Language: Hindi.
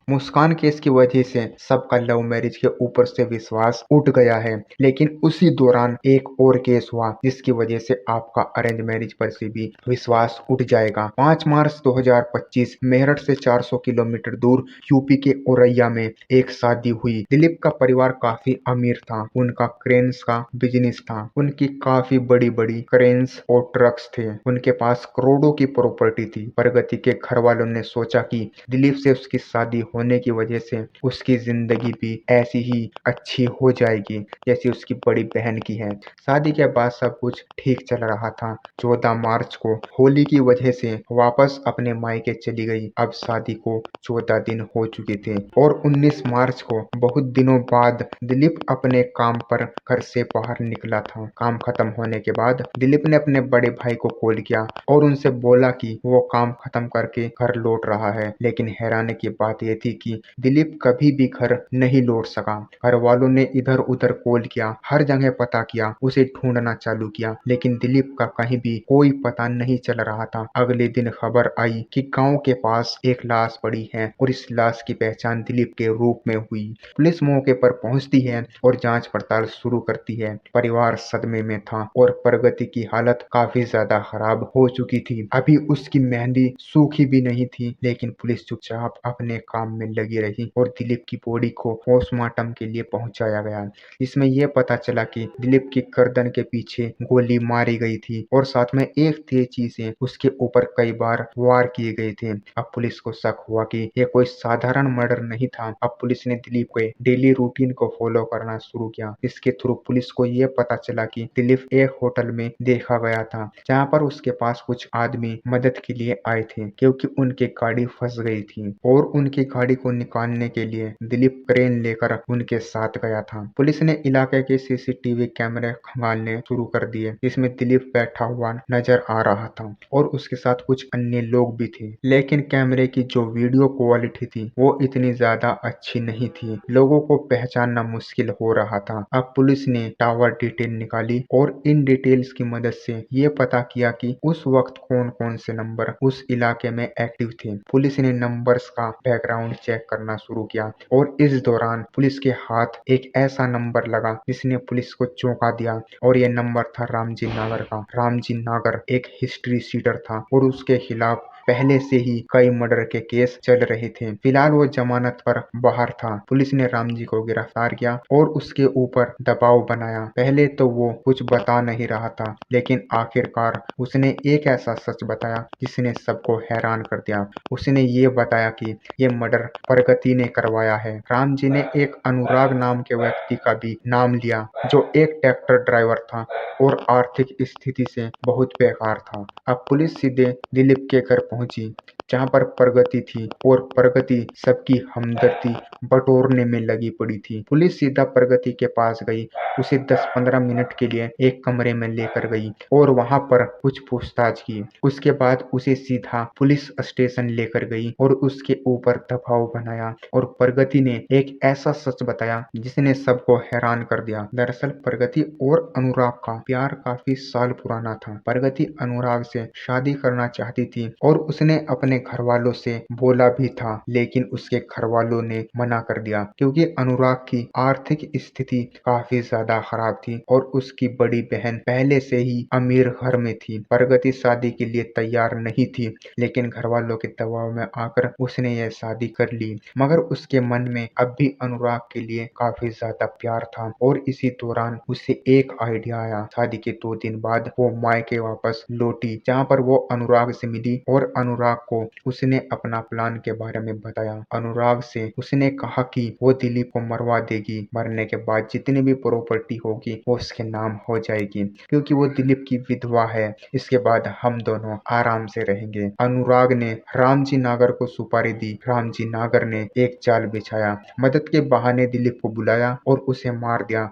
मुस्कान केस की वजह से सबका लव मैरिज के ऊपर से विश्वास उठ गया है, लेकिन उसी दौरान एक और केस हुआ जिसकी वजह से आपका अरेंज मैरिज पर से भी विश्वास उठ जाएगा। 5 मार्च 2025 मेरठ से 400 किलोमीटर दूर यूपी के औरैया में एक शादी हुई। दिलीप का परिवार काफी अमीर था, उनका क्रेन्स का बिजनेस था, उनकी काफी बड़ी बड़ी क्रेन्स और ट्रक्स थे, उनके पास करोड़ों की प्रॉपर्टी थी। प्रगति के घर वालों ने सोचा कि दिलीप से उसकी शादी होने की वजह से उसकी जिंदगी भी ऐसी ही अच्छी हो जाएगी जैसी उसकी बड़ी बहन की है। शादी के बाद सब कुछ ठीक चल रहा था। 14 मार्च को होली की वजह से वापस अपने मायके चली गई। अब शादी को 14 दिन हो चुके थे और 19 मार्च को बहुत दिनों बाद दिलीप अपने काम पर घर से बाहर निकला था। काम खत्म होने के बाद दिलीप ने अपने बड़े भाई को कॉल किया और उनसे बोला कि वो काम खत्म करके घर लौट रहा है, लेकिन हैरानी की बात यह थी कि दिलीप कभी भी घर नहीं लौट सका। घर वालों ने इधर उधर कॉल किया, हर जगह पता किया, उसे ढूंढना चालू किया, लेकिन दिलीप का कहीं भी कोई पता नहीं चल रहा था। अगले दिन खबर आई कि गांव के पास एक लाश पड़ी है और इस लाश की पहचान दिलीप के रूप में हुई। पुलिस मौके पर पहुंचती है और जांच पड़ताल शुरू करती है। परिवार सदमे में था और प्रगति की हालत काफी ज्यादा खराब हो चुकी थी। अभी उसकी मेहंदी सूखी भी नहीं थी, लेकिन पुलिस चुपचाप अपने काम में लगी रही और दिलीप की बॉडी को पोस्टमार्टम के लिए पहुंचाया गया। इसमें यह पता चला कि दिलीप की गर्दन के पीछे गोली मारी गई थी और साथ में एक तेजी से उसके ऊपर कई बार वार किए गए थे। अब पुलिस को शक हुआ कि यह कोई साधारण मर्डर नहीं था। अब पुलिस ने दिलीप के डेली रूटीन को फॉलो करना शुरू किया। इसके थ्रू पुलिस को यह पता चला कि दिलीप एक होटल में देखा गया था, जहां पर उसके पास कुछ आदमी मदद के लिए आए थे क्योंकि उनकी गाड़ी फंस गई थी और उनकी गाड़ी को निकालने के लिए दिलीप क्रेन लेकर उनके साथ गया था। पुलिस ने इलाके के सीसीटीवी कैमरे खंगालने शुरू कर दिए, जिसमें दिलीप बैठा हुआ नजर आ रहा था और उसके साथ कुछ अन्य लोग भी थे, लेकिन कैमरे की जो वीडियो क्वालिटी थी वो इतनी ज्यादा अच्छी नहीं थी। लोगों को पहचानना मुश्किल हो रहा था। अब पुलिस ने टावर डिटेल निकाली और इन डिटेल्स की मदद से ये पता किया कि उस वक्त कौन कौन से नंबर उस इलाके में एक्टिव थे। पुलिस ने नंबर्स का बैकग्राउंड चेक करना शुरू किया और इस दौरान पुलिस के हाथ एक ऐसा नंबर लगा जिसने पुलिस को चौंका दिया और यह नंबर था रामजी नागर का। रामजी नागर एक हिस्ट्री शीटर था और उसके खिलाफ पहले से ही कई मर्डर के केस चल रहे थे। फिलहाल वो जमानत पर बाहर था। पुलिस ने रामजी को गिरफ्तार किया और उसके ऊपर दबाव बनाया। पहले तो वो कुछ बता नहीं रहा था, लेकिन आखिरकार उसने एक ऐसा सच बताया जिसने सबको हैरान कर दिया। उसने ये बताया कि ये मर्डर प्रगति ने करवाया है। रामजी ने एक अनुराग नाम के व्यक्ति का भी नाम लिया जो एक ट्रैक्टर ड्राइवर था और आर्थिक स्थिति से बहुत बेकार था। अब पुलिस सीधे दिलीप के घर पहुंची जहां पर प्रगति थी और प्रगति सबकी हमदर्दी बटोरने में लगी पड़ी थी। पुलिस सीधा प्रगति के पास गई, उसे 10-15 मिनट के लिए एक कमरे में लेकर गई और वहां पर कुछ पूछताछ की। उसके बाद उसे सीधा पुलिस स्टेशन लेकर गई और उसके ऊपर दबाव बनाया और प्रगति ने एक ऐसा सच बताया जिसने सबको हैरान कर दिया। दरअसल प्रगति और अनुराग का प्यार काफी साल पुराना था। प्रगति अनुराग से शादी करना चाहती थी और उसने अपने घर वालों से बोला भी था, लेकिन उसके घर वालों ने मना कर दिया क्योंकि अनुराग की आर्थिक स्थिति काफी ज्यादा खराब थी और उसकी बड़ी बहन पहले से ही अमीर घर में थी। प्रगति शादी के लिए तैयार नहीं थी, लेकिन घर वालों के दबाव में आकर उसने यह शादी कर ली। मगर उसके मन में अब भी अनुराग के लिए काफी ज्यादा प्यार था और इसी दौरान उसे एक आइडिया आया। शादी के 2 दिन बाद वो मायके वापस लौटी, जहाँ पर वो अनुराग से मिली और अनुराग को उसने अपना प्लान के बारे में बताया। अनुराग से उसने कहा कि वो दिलीप को मरवा देगी, मरने के बाद जितनी भी प्रॉपर्टी होगी वो उसके नाम हो जाएगी क्योंकि वो दिलीप की विधवा है। इसके बाद हम दोनों आराम से रहेंगे। अनुराग ने रामजी नागर को सुपारी दी। रामजी नागर ने एक जाल बिछाया, मदद के बहाने दिलीप को बुलाया और उसे मार दिया।